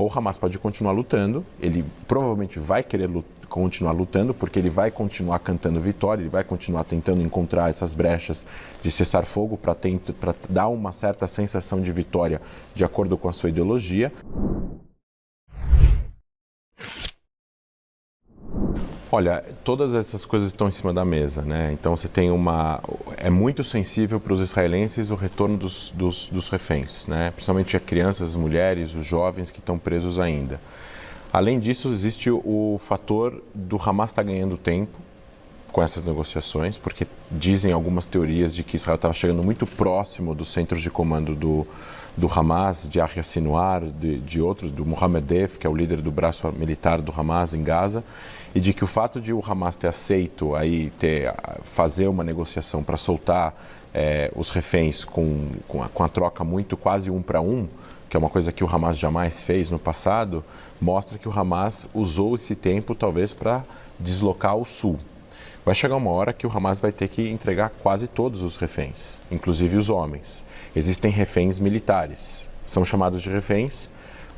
Ou o Hamas pode continuar lutando, ele provavelmente vai querer continuar lutando, porque ele vai continuar cantando vitória, ele vai continuar tentando encontrar essas brechas de cessar fogo para dar uma certa sensação de vitória de acordo com a sua ideologia. Olha, todas essas coisas estão em cima da mesa, né? Então você tem é muito sensível para os israelenses o retorno dos reféns, né? Principalmente as crianças, as mulheres, os jovens que estão presos ainda. Além disso, existe o fator do Hamas estar ganhando tempo com essas negociações, porque dizem algumas teorias de que Israel estava chegando muito próximo dos centros de comando do Hamas, de Yahya Sinwar, de outros, do Mohammed Deif, que é o líder do braço militar do Hamas em Gaza, e de que o fato de o Hamas ter aceito fazer uma negociação para soltar os reféns com a troca muito quase 1 para 1, que é uma coisa que o Hamas jamais fez no passado, mostra que o Hamas usou esse tempo talvez para deslocar ao sul. Vai chegar uma hora que o Hamas vai ter que entregar quase todos os reféns, inclusive os homens. Existem reféns militares, são chamados de reféns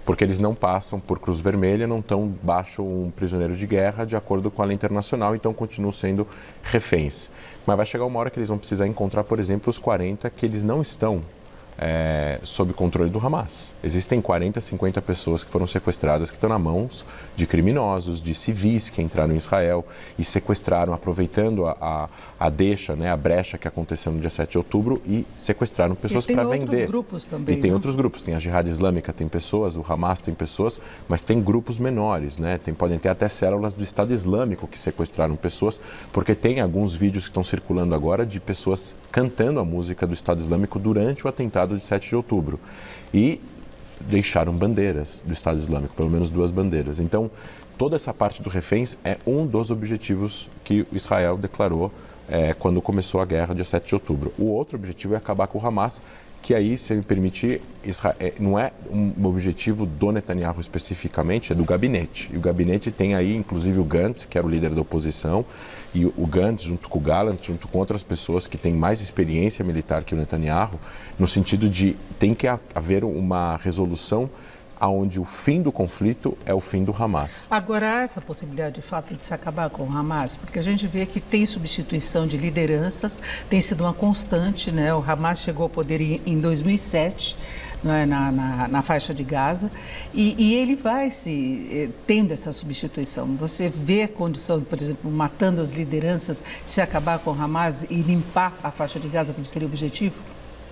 porque eles não passam por Cruz Vermelha, não estão baixo um prisioneiro de guerra de acordo com a lei internacional, então continuam sendo reféns. Mas vai chegar uma hora que eles vão precisar encontrar, por exemplo, os 40 que eles não estão sob controle do Hamas. Existem 40, 50 pessoas que foram sequestradas, que estão nas mãos de criminosos, de civis que entraram em Israel e sequestraram, aproveitando a deixa, né, a brecha que aconteceu no dia 7 de outubro e sequestraram pessoas para vender. E tem outros grupos também, E tem outros grupos. Tem a Jihad Islâmica, tem pessoas, o Hamas tem pessoas, mas tem grupos menores, né? Podem ter até células do Estado Islâmico que sequestraram pessoas, porque tem alguns vídeos que estão circulando agora de pessoas cantando a música do Estado Islâmico durante o atentado de 7 de outubro. E deixaram bandeiras do Estado Islâmico, pelo menos 2 bandeiras. Então, toda essa parte do reféns é um dos objetivos que Israel declarou quando começou a guerra, dia 7 de outubro. O outro objetivo é acabar com o Hamas, que aí, se me permitir, não é um objetivo do Netanyahu especificamente, é do gabinete. E o gabinete tem aí, inclusive, o Gantz, que era o líder da oposição, e o Gantz, junto com o Gallant, junto com outras pessoas que têm mais experiência militar que o Netanyahu, no sentido de tem que haver uma resolução onde o fim do conflito é o fim do Hamas. Agora, há essa possibilidade, de fato, de se acabar com o Hamas? Porque a gente vê que tem substituição de lideranças, tem sido uma constante, né? O Hamas chegou ao poder em 2007, né? na faixa de Gaza, e ele vai tendo essa substituição. Você vê a condição, por exemplo, matando as lideranças, de se acabar com o Hamas e limpar a faixa de Gaza, como seria o objetivo?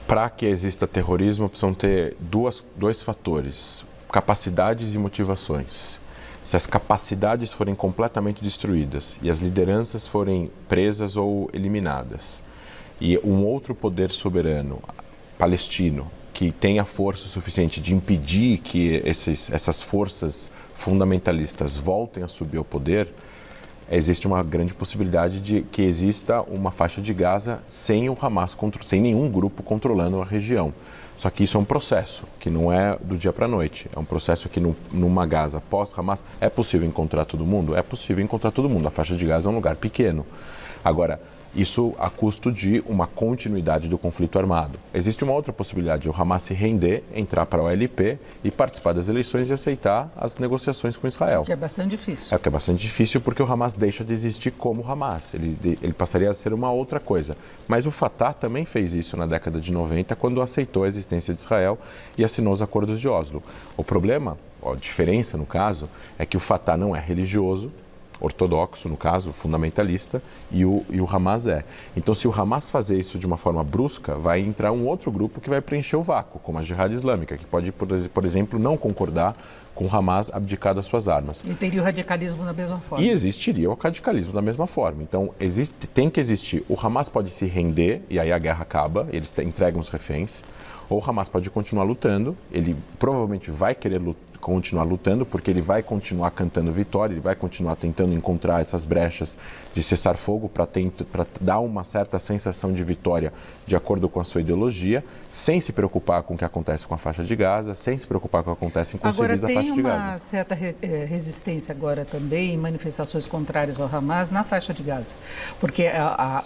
Para que exista terrorismo, precisam ter dois fatores: capacidades e motivações. Se as capacidades forem completamente destruídas e as lideranças forem presas ou eliminadas, e um outro poder soberano palestino que tenha força suficiente de impedir que essas forças fundamentalistas voltem a subir ao poder, existe uma grande possibilidade de que exista uma faixa de Gaza sem o Hamas, sem nenhum grupo controlando a região. Só que isso é um processo, que não é do dia para a noite. É um processo que numa Gaza pós-Hamas, é possível encontrar todo mundo? É possível encontrar todo mundo. A faixa de Gaza é um lugar pequeno. Agora, isso a custo de uma continuidade do conflito armado. Existe uma outra possibilidade, o Hamas se render, entrar para a OLP e participar das eleições e aceitar as negociações com Israel. O que é bastante difícil. É o que é bastante difícil porque o Hamas deixa de existir como Hamas. Ele passaria a ser uma outra coisa. Mas o Fatah também fez isso na década de 90, quando aceitou a existência de Israel e assinou os acordos de Oslo. O problema, a diferença no caso, é que o Fatah não é religioso, ortodoxo, no caso, fundamentalista, e o Hamas é. Então, se o Hamas fazer isso de uma forma brusca, vai entrar um outro grupo que vai preencher o vácuo, como a Jihad Islâmica, que pode, por exemplo, não concordar com o Hamas abdicar das suas armas. E teria o radicalismo da mesma forma. E existiria o radicalismo da mesma forma. Então, tem que existir. O Hamas pode se render, e aí a guerra acaba, eles entregam os reféns, ou o Hamas pode continuar lutando, ele provavelmente vai querer continuar lutando, porque ele vai continuar cantando vitória, ele vai continuar tentando encontrar essas brechas de cessar fogo para dar uma certa sensação de vitória de acordo com a sua ideologia, sem se preocupar com o que acontece com a faixa de Gaza, sem se preocupar com o que acontece com os civis da faixa de Gaza. Agora tem uma certa resistência agora também, manifestações contrárias ao Hamas na faixa de Gaza, porque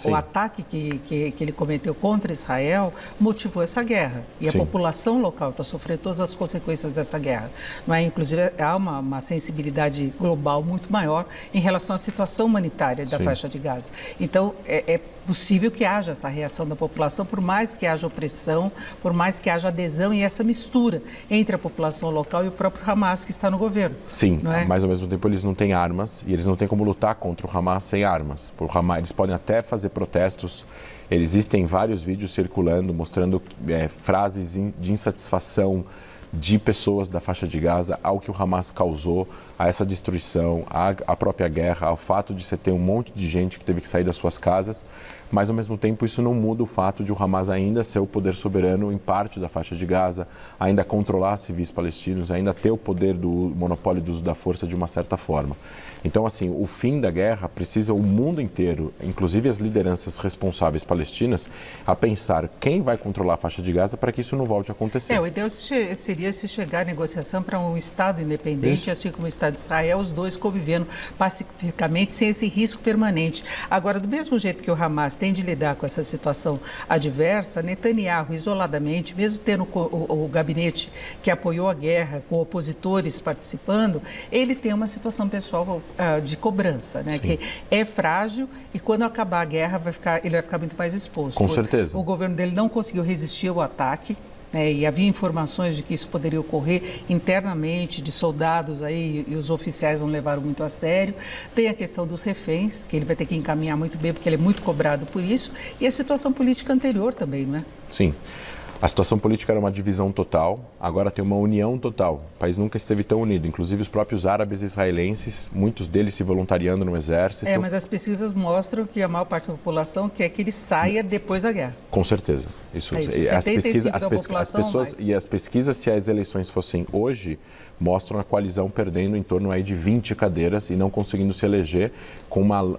o ataque que ele cometeu contra Israel motivou essa guerra, e a população local está sofrendo todas as consequências dessa guerra. não é? Inclusive, há uma sensibilidade global muito maior em relação à situação humanitária da faixa de Gaza. Então, é possível que haja essa reação da população, por mais que haja opressão, por mais que haja adesão e essa mistura entre a população local e o próprio Hamas que está no governo. Sim, não é? Mas ao mesmo tempo eles não têm armas e eles não têm como lutar contra o Hamas sem armas. Por Hamas, eles podem até fazer protestos. Existem vários vídeos circulando mostrando frases de insatisfação de pessoas da faixa de Gaza ao que o Hamas causou, a essa destruição, à própria guerra, ao fato de você ter um monte de gente que teve que sair das suas casas, mas ao mesmo tempo isso não muda o fato de o Hamas ainda ser o poder soberano em parte da faixa de Gaza, ainda controlar civis palestinos, ainda ter o poder do monopólio do uso da força de uma certa forma. Então, assim, o fim da guerra precisa o mundo inteiro, inclusive as lideranças responsáveis palestinas, a pensar quem vai controlar a faixa de Gaza para que isso não volte a acontecer. O ideal seria se chegar à negociação para um Estado independente, assim como o Estado de Israel, os dois convivendo pacificamente, sem esse risco permanente. Agora, do mesmo jeito que o Hamas tem de lidar com essa situação adversa, Netanyahu, isoladamente, mesmo tendo o gabinete que apoiou a guerra, com opositores participando, ele tem uma situação pessoal de cobrança, né? Que é frágil e quando acabar a guerra ele vai ficar muito mais exposto. Com certeza. O governo dele não conseguiu resistir ao ataque. E havia informações de que isso poderia ocorrer internamente, de soldados aí, e os oficiais não levaram muito a sério. Tem a questão dos reféns, que ele vai ter que encaminhar muito bem, porque ele é muito cobrado por isso. E a situação política anterior também, não é? Sim. A situação política era uma divisão total, agora tem uma união total. O país nunca esteve tão unido, inclusive os próprios árabes israelenses, muitos deles se voluntariando no exército. Mas as pesquisas mostram que a maior parte da população quer que ele saia depois da guerra. Com certeza. As pesquisas, se as eleições fossem hoje, mostram a coalizão perdendo em torno aí de 20 cadeiras e não conseguindo se eleger com uma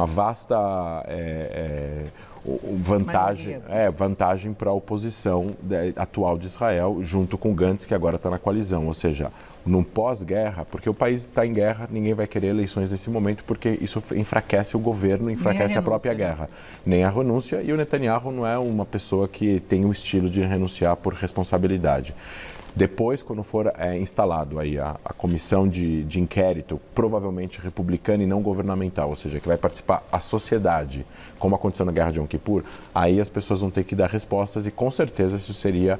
vasta vantagem para a oposição atual de Israel, junto com Gantz, que agora está na coalizão. Ou seja, num pós-guerra, porque o país está em guerra, ninguém vai querer eleições nesse momento, porque isso enfraquece o governo, enfraquece a própria guerra. Nem a renúncia, e o Netanyahu não é uma pessoa que tem o estilo de renunciar por responsabilidade. Depois, quando for instalado aí a comissão de inquérito, provavelmente republicana e não governamental, ou seja, que vai participar a sociedade, como aconteceu na Guerra de Yom Kippur, aí as pessoas vão ter que dar respostas e com certeza isso seria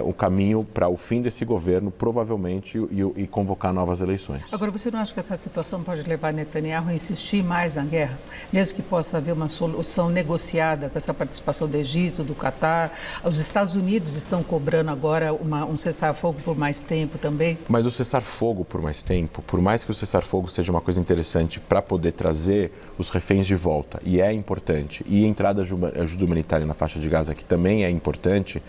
o caminho para o fim desse governo, provavelmente, e convocar novas eleições. Agora, você não acha que essa situação pode levar Netanyahu a insistir mais na guerra? Mesmo que possa haver uma solução negociada com essa participação do Egito, do Catar, os Estados Unidos estão cobrando agora um cessar-fogo por mais tempo também? Mas o cessar-fogo por mais tempo, por mais que o cessar-fogo seja uma coisa interessante para poder trazer os reféns de volta, e é importante, e a entrada de ajuda humanitária na faixa de Gaza, que também é importante,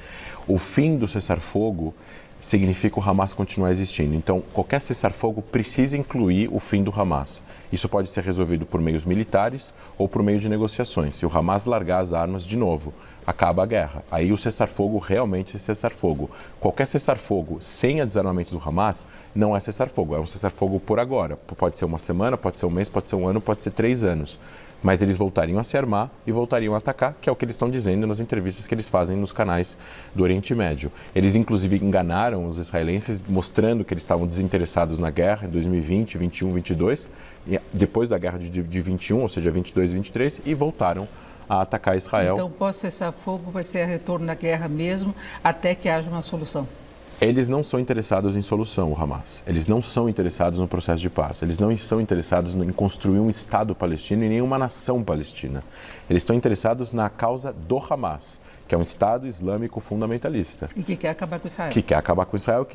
o fim do cessar-fogo significa o Hamas continuar existindo. Então, qualquer cessar-fogo precisa incluir o fim do Hamas. Isso pode ser resolvido por meios militares ou por meio de negociações. Se o Hamas largar as armas de novo, acaba a guerra. Aí o cessar-fogo realmente é cessar-fogo. Qualquer cessar-fogo sem o desarmamento do Hamas não é cessar-fogo, é um cessar-fogo por agora. Pode ser uma semana, pode ser um mês, pode ser um ano, pode ser 3 anos. Mas eles voltariam a se armar e voltariam a atacar, que é o que eles estão dizendo nas entrevistas que eles fazem nos canais do Oriente Médio. Eles, inclusive, enganaram os israelenses, mostrando que eles estavam desinteressados na guerra em 2020, 21, 22, depois da guerra de 21, ou seja, 22 e 23, e voltaram a atacar Israel. Então, pós-cessar-fogo vai ser a retorno da guerra mesmo, até que haja uma solução? Eles não são interessados em solução, o Hamas. Eles não são interessados no processo de paz. Eles não estão interessados em construir um Estado palestino e nenhuma nação palestina. Eles estão interessados na causa do Hamas, que é um Estado islâmico fundamentalista. E que quer acabar com Israel. Que quer acabar com Israel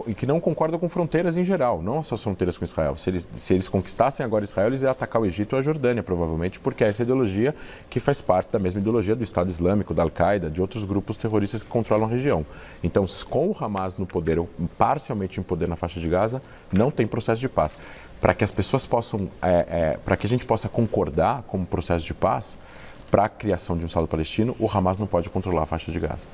e que não concorda com fronteiras em geral, não só as fronteiras com Israel. Se eles conquistassem agora Israel, eles iam atacar o Egito ou a Jordânia, provavelmente, porque é essa ideologia que faz parte da mesma ideologia do Estado Islâmico, da Al-Qaeda, de outros grupos terroristas que controlam a região. Então, com o Hamas no poder, ou parcialmente em poder na faixa de Gaza, não tem processo de paz. Para que as pessoas possam, para que a gente possa concordar com o processo de paz, para a criação de um Estado palestino, o Hamas não pode controlar a faixa de Gaza.